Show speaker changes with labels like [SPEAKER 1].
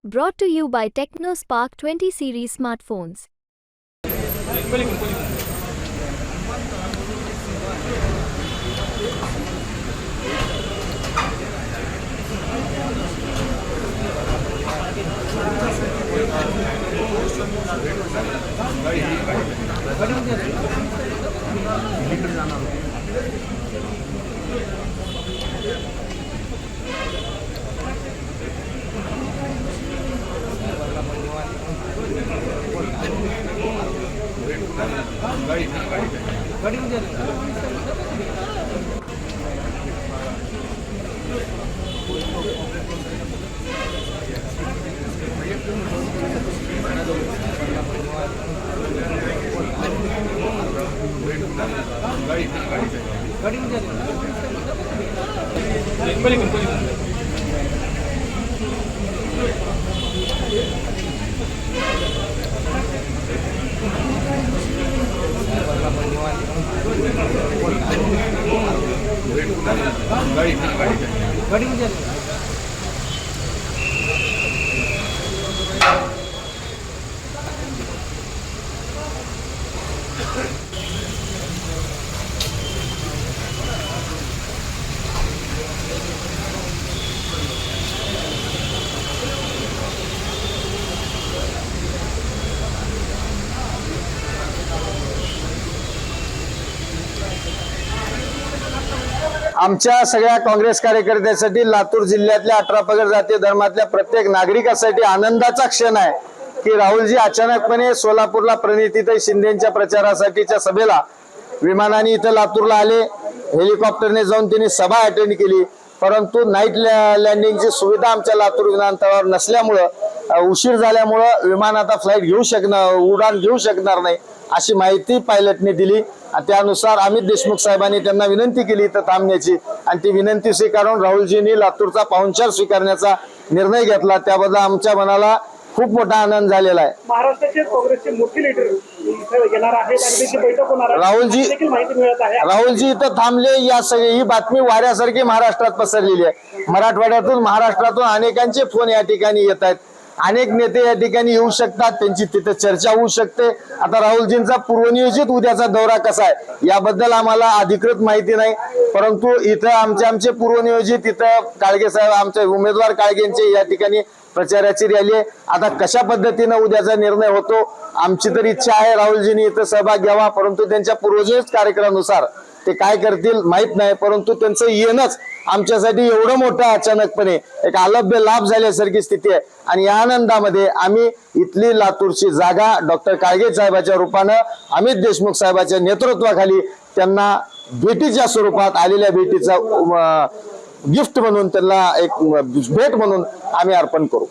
[SPEAKER 1] Brought to you by TechnoSpark 20 series smartphones.
[SPEAKER 2] आमच्या सगळ्या काँग्रेस कार्यकर्त्यांसाठी लातूर जिल्ह्यातल्या 18 पगड जाती धर्मातल्या प्रत्येक नागरिकासाठी आनंदाचा क्षण आहे की राहुलजी अचानकपणे सोलापूरला प्रणितीताई शिंदेच्या प्रचारासाठीच्या सभेला विमानाने इथं लातूरला आले। हेलिकॉप्टरने जाऊन त्यांनी सभा अटेंड केली, परंतु नाईट लँडिंगची सुविधा आमच्या लातूर विमानतळावर नसल्यामुळं उशीर झाल्यामुळं विमान आता उडान घेऊ शकणार नाही अशी माहिती पायलटने दिली। त्यानुसार अमित देशमुख साहेबांनी त्यांना विनंती केली इथं थांबण्याची आणि ती विनंती स्वीकारून राहुलजींनी लातूरचा पाहुणचार स्वीकारण्याचा निर्णय घेतला। त्याबद्दल आमच्या मनाला खूप मोठा आनंद झालेला आहे।
[SPEAKER 3] महाराष्ट्राचे काँग्रेसचे मोठे लीडर येणार आहेत आणि त्याची बैठक होणार आहे, माहिती मिळत आहे।
[SPEAKER 2] राहुलजी इथं थांबले या सगळी ही बातमी वाऱ्यासारखी महाराष्ट्रात पसरलेली आहे। मराठवाड्यातून महाराष्ट्रातून अनेकांचे फोन या ठिकाणी येत आहेत, अनेक नेते या ठिकाणी येऊ शकतात, त्यांची तिथे चर्चा होऊ शकते। आता राहुलजींचा पूर्वनियोजित उद्याचा दौरा कसा आहे याबद्दल आम्हाला अधिकृत माहिती नाही, परंतु इथं आमचे पूर्वनियोजित इथं काळगे साहेब आमचे उमेदवार काळगेंचे या ठिकाणी प्रचाराची रॅली आहे। आता कशा पद्धतीने उद्याचा निर्णय होतो आमची तर इच्छा आहे राहुलजींनी इथं सहभाग घ्यावा, परंतु त्यांच्या पूर्वनियोजित कार्यक्रमानुसार ते काय करतील माहित नाही, परंतु त्यांचं येणंच आमच्यासाठी एवढं मोठं अचानकपणे एक अलभ्य लाभ झाल्यासारखी स्थिती आहे। आणि या आनंदामध्ये आम्ही इथली लातूरची जागा डॉक्टर काळगे साहेबाच्या रूपानं अमित देशमुख साहेबाच्या नेतृत्वाखाली त्यांना भेटीच्या स्वरूपात आलेल्या भेटीचा गिफ्ट म्हणून त्यांना एक भेट म्हणून आम्ही अर्पण करू।